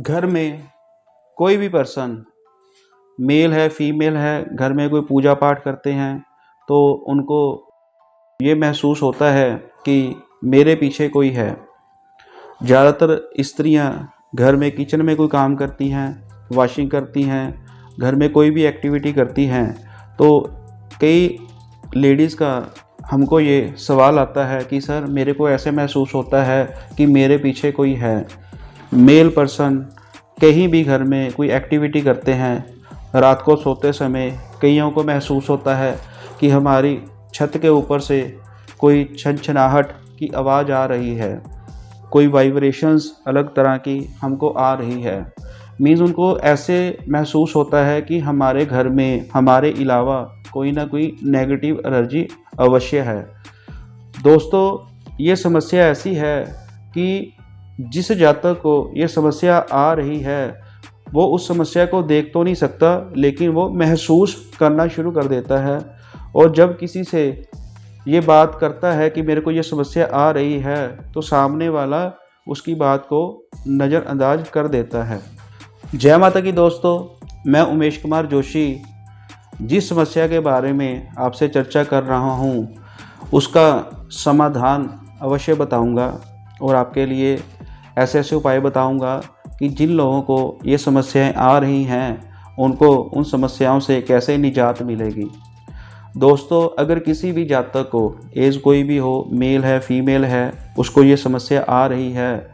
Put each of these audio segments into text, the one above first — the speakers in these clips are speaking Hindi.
घर में कोई भी पर्सन, मेल है फीमेल है, घर में कोई पूजा पाठ करते हैं तो उनको ये महसूस होता है कि मेरे पीछे कोई है। ज़्यादातर स्त्रियां घर में किचन में कोई काम करती हैं, वॉशिंग करती हैं, घर में कोई भी एक्टिविटी करती हैं तो कई लेडीज़ का हमको ये सवाल आता है कि सर मेरे को ऐसे महसूस होता है कि मेरे पीछे कोई है। मेल पर्सन कहीं भी घर में कोई एक्टिविटी करते हैं, रात को सोते समय कईयों को महसूस होता है कि हमारी छत के ऊपर से कोई छनछनाहट की आवाज़ आ रही है, कोई वाइब्रेशंस अलग तरह की हमको आ रही है। मीन्स उनको ऐसे महसूस होता है कि हमारे घर में हमारे अलावा कोई ना कोई नेगेटिव एनर्जी अवश्य है। दोस्तों, ये समस्या ऐसी है कि जिस जातक को ये समस्या आ रही है वो उस समस्या को देख तो नहीं सकता, लेकिन वो महसूस करना शुरू कर देता है। और जब किसी से ये बात करता है कि मेरे को ये समस्या आ रही है तो सामने वाला उसकी बात को नज़रअंदाज कर देता है। जय माता की दोस्तों, मैं उमेश कुमार जोशी जिस समस्या के बारे में आपसे चर्चा कर रहा हूँ उसका समाधान अवश्य बताऊँगा और आपके लिए ऐसे ऐसे उपाय बताऊँगा कि जिन लोगों को ये समस्याएं आ रही हैं उनको उन समस्याओं से कैसे निजात मिलेगी। दोस्तों, अगर किसी भी जातक को एज कोई भी हो, मेल है फीमेल है, उसको ये समस्या आ रही है,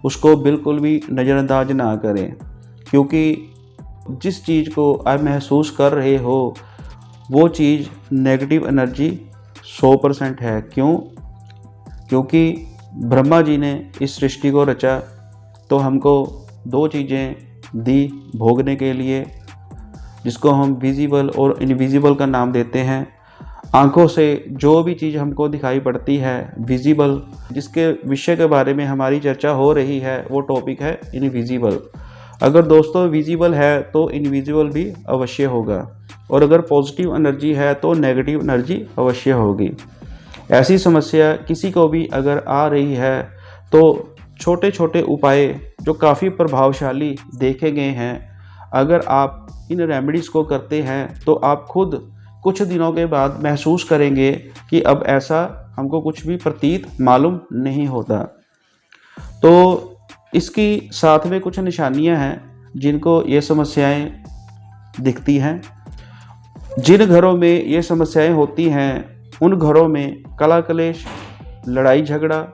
उसको बिल्कुल भी नज़रअंदाज ना करें, क्योंकि जिस चीज़ को आप महसूस कर रहे हो वो चीज़ नेगेटिव एनर्जी 100% है। क्यों? क्योंकि ब्रह्मा जी ने इस सृष्टि को रचा तो हमको दो चीज़ें दी भोगने के लिए, जिसको हम विजिबल और इनविजिबल का नाम देते हैं। आँखों से जो भी चीज़ हमको दिखाई पड़ती है विजिबल, जिसके विषय के बारे में हमारी चर्चा हो रही है वो टॉपिक है इनविजिबल। अगर दोस्तों विजिबल है तो इनविजिबल भी अवश्य होगा, और अगर पॉजिटिव एनर्जी है तो नेगेटिव एनर्जी अवश्य होगी। ऐसी समस्या किसी को भी अगर आ रही है तो छोटे छोटे उपाय जो काफ़ी प्रभावशाली देखे गए हैं, अगर आप इन रेमेडीज़ को करते हैं तो आप खुद कुछ दिनों के बाद महसूस करेंगे कि अब ऐसा हमको कुछ भी प्रतीत मालूम नहीं होता। तो इसकी साथ में कुछ निशानियां हैं जिनको ये समस्याएं दिखती हैं। जिन घरों में ये समस्याएं होती हैं उन घरों में कलह कलेश, लड़ाई झगड़ा,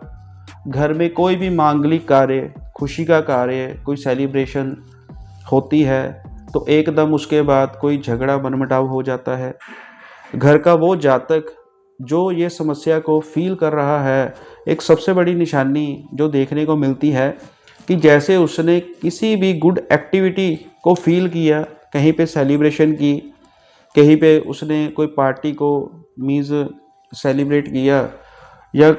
घर में कोई भी मांगलिक कार्य, खुशी का कार्य, कोई सेलिब्रेशन होती है तो एकदम उसके बाद कोई झगड़ा मनमुटाव हो जाता है। घर का वो जातक जो ये समस्या को फील कर रहा है, एक सबसे बड़ी निशानी जो देखने को मिलती है कि जैसे उसने किसी भी गुड एक्टिविटी को फील किया, कहीं पे सेलिब्रेशन की, कहीं पे उसने कोई पार्टी को मीन्स सेलिब्रेट किया, या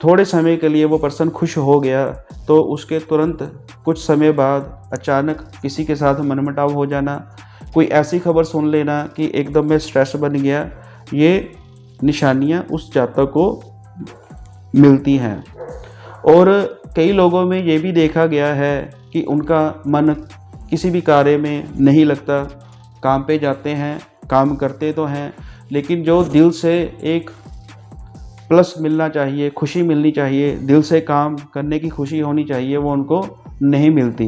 थोड़े समय के लिए वो पर्सन खुश हो गया तो उसके तुरंत कुछ समय बाद अचानक किसी के साथ मनमुटाव हो जाना, कोई ऐसी खबर सुन लेना कि एकदम में स्ट्रेस बन गया, ये निशानियां उस जातक को मिलती हैं। और कई लोगों में ये भी देखा गया है कि उनका मन किसी भी कार्य में नहीं लगता, काम पे जाते हैं, काम करते तो हैं, लेकिन जो दिल से एक प्लस मिलना चाहिए, खुशी मिलनी चाहिए, दिल से काम करने की खुशी होनी चाहिए, वो उनको नहीं मिलती।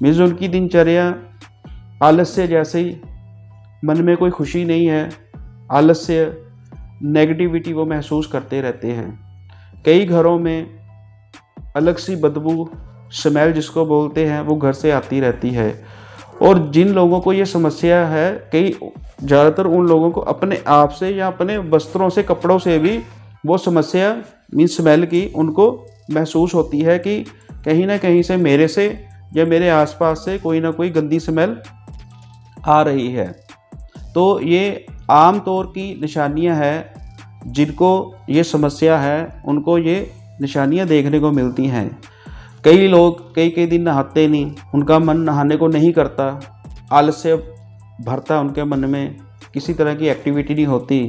मीन्स उनकी दिनचर्या आलस्य जैसे ही, मन में कोई खुशी नहीं है, आलस्य, नेगेटिविटी वो महसूस करते रहते हैं। कई घरों में अलग सी बदबू, स्मेल जिसको बोलते हैं, वो घर से आती रहती है। और जिन लोगों को ये समस्या है, कई ज़्यादातर उन लोगों को अपने आप से या अपने वस्त्रों से, कपड़ों से भी वो समस्या मीन्स स्मेल की उनको महसूस होती है कि कहीं ना कहीं से मेरे से या मेरे आसपास से कोई ना कोई गंदी स्मेल आ रही है। तो ये आम तौर की निशानियां हैं, जिनको ये समस्या है उनको ये निशानियां देखने को मिलती हैं। कई लोग कई दिन नहाते नहीं, उनका मन नहाने को नहीं करता, आलस्य भरता उनके मन में, किसी तरह की एक्टिविटी नहीं होती।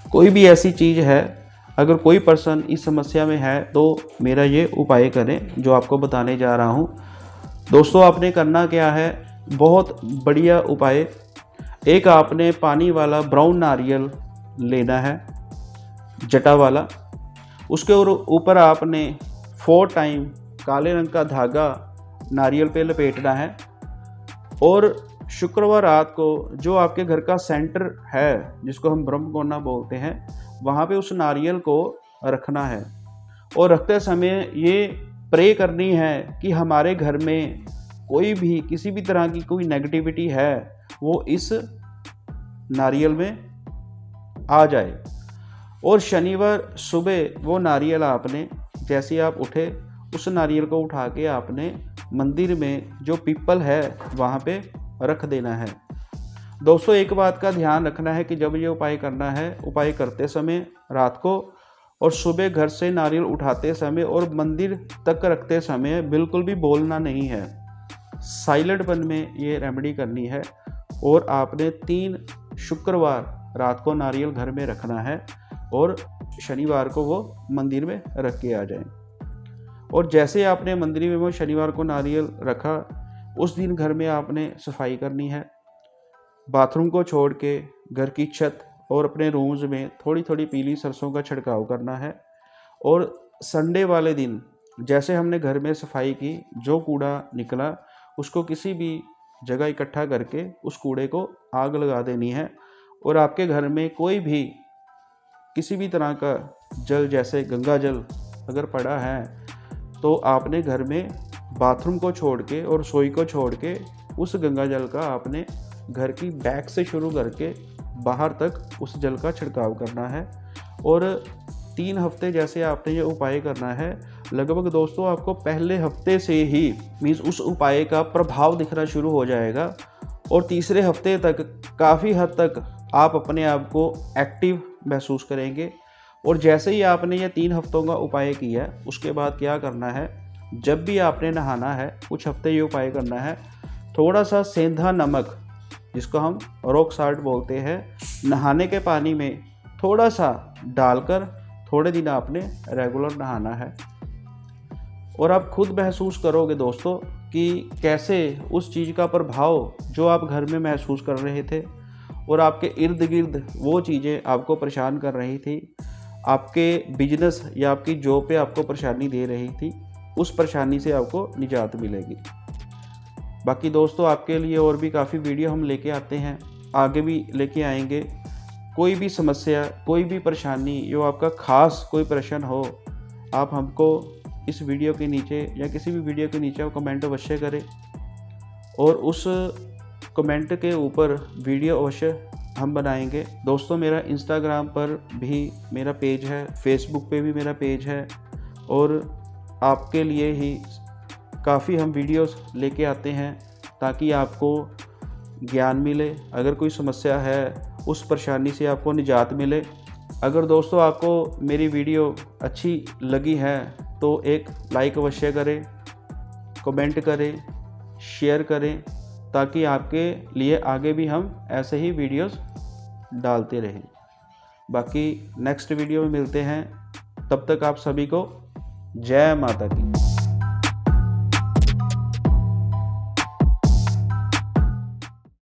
कोई भी ऐसी चीज़ है, अगर कोई पर्सन इस समस्या में है तो मेरा ये उपाय करें जो आपको बताने जा रहा हूँ। दोस्तों आपने करना क्या है, बहुत बढ़िया उपाय। एक आपने पानी वाला ब्राउन नारियल लेना है, जटा वाला। उसके ऊपर आपने 4 टाइम काले रंग का धागा नारियल पे लपेटना है और शुक्रवार रात को जो आपके घर का सेंटर है, जिसको हम ब्रह्म कोना बोलते हैं, वहाँ पे उस नारियल को रखना है। और रखते समय ये प्रे करनी है कि हमारे घर में कोई भी किसी भी तरह की कोई नेगेटिविटी है वो इस नारियल में आ जाए। और शनिवार सुबह वो नारियल आपने, जैसे आप उठे, उस नारियल को उठा के आपने मंदिर में जो पीपल है वहाँ पे रख देना है। दोस्तों एक बात का ध्यान रखना है कि जब ये उपाय करना है, उपाय करते समय रात को और सुबह घर से नारियल उठाते समय और मंदिर तक रखते समय बिल्कुल भी बोलना नहीं है। साइलेंट मन में ये रेमेडी करनी है। और आपने 3 शुक्रवार रात को नारियल घर में रखना है और शनिवार को वो मंदिर में रख के आ जाएं। और जैसे आपने मंदिर में वो शनिवार को नारियल रखा, उस दिन घर में आपने सफाई करनी है। बाथरूम को छोड़ के घर की छत और अपने रूम्स में थोड़ी थोड़ी पीली सरसों का छिड़काव करना है। और संडे वाले दिन जैसे हमने घर में सफाई की, जो कूड़ा निकला उसको किसी भी जगह इकट्ठा करके उस कूड़े को आग लगा देनी है। और आपके घर में कोई भी किसी भी तरह का जल, जैसे गंगा जल अगर पड़ा है, तो आपने घर में बाथरूम को छोड़ के और रसोई को छोड़ के उस गंगा जल का आपने घर की बैक से शुरू करके बाहर तक उस जल का छिड़काव करना है। और 3 हफ्ते जैसे आपने ये उपाय करना है। लगभग दोस्तों आपको पहले हफ्ते से ही मीन्स उस उपाय का प्रभाव दिखना शुरू हो जाएगा और तीसरे हफ्ते तक काफ़ी हद तक आप अपने आप को एक्टिव महसूस करेंगे। और जैसे ही आपने ये 3 हफ्तों का उपाय किया, उसके बाद क्या करना है, जब भी आपने नहाना है, कुछ हफ्ते ये उपाय करना है, थोड़ा सा सेंधा नमक, जिसको हम रॉक साल्ट बोलते हैं, नहाने के पानी में थोड़ा सा डालकर थोड़े दिन आपने रेगुलर नहाना है। और आप खुद महसूस करोगे दोस्तों कि कैसे उस चीज़ का प्रभाव जो आप घर में महसूस कर रहे थे और आपके इर्द गिर्द वो चीज़ें आपको परेशान कर रही थी, आपके बिजनेस या आपकी जॉब पे आपको परेशानी दे रही थी, उस परेशानी से आपको निजात मिलेगी। बाकी दोस्तों आपके लिए और भी काफ़ी वीडियो हम लेके आते हैं, आगे भी लेके आएंगे। कोई भी समस्या, कोई भी परेशानी, जो आपका ख़ास कोई प्रश्न हो, आप हमको इस वीडियो के नीचे या किसी भी वीडियो के नीचे कमेंट अवश्य करें और उस कमेंट के ऊपर वीडियो अवश्य हम बनाएंगे। दोस्तों मेरा इंस्टाग्राम पर भी मेरा पेज है, फेसबुक पे भी मेरा पेज है और आपके लिए ही काफ़ी हम वीडियोस लेके आते हैं ताकि आपको ज्ञान मिले। अगर कोई समस्या है, उस परेशानी से आपको निजात मिले। अगर दोस्तों आपको मेरी वीडियो अच्छी लगी है तो एक लाइक अवश्य करें, कमेंट करें, शेयर करें, ताकि आपके लिए आगे भी हम ऐसे ही वीडियोस डालते रहें। बाकी नेक्स्ट वीडियो में मिलते हैं, तब तक आप सभी को जय माता की।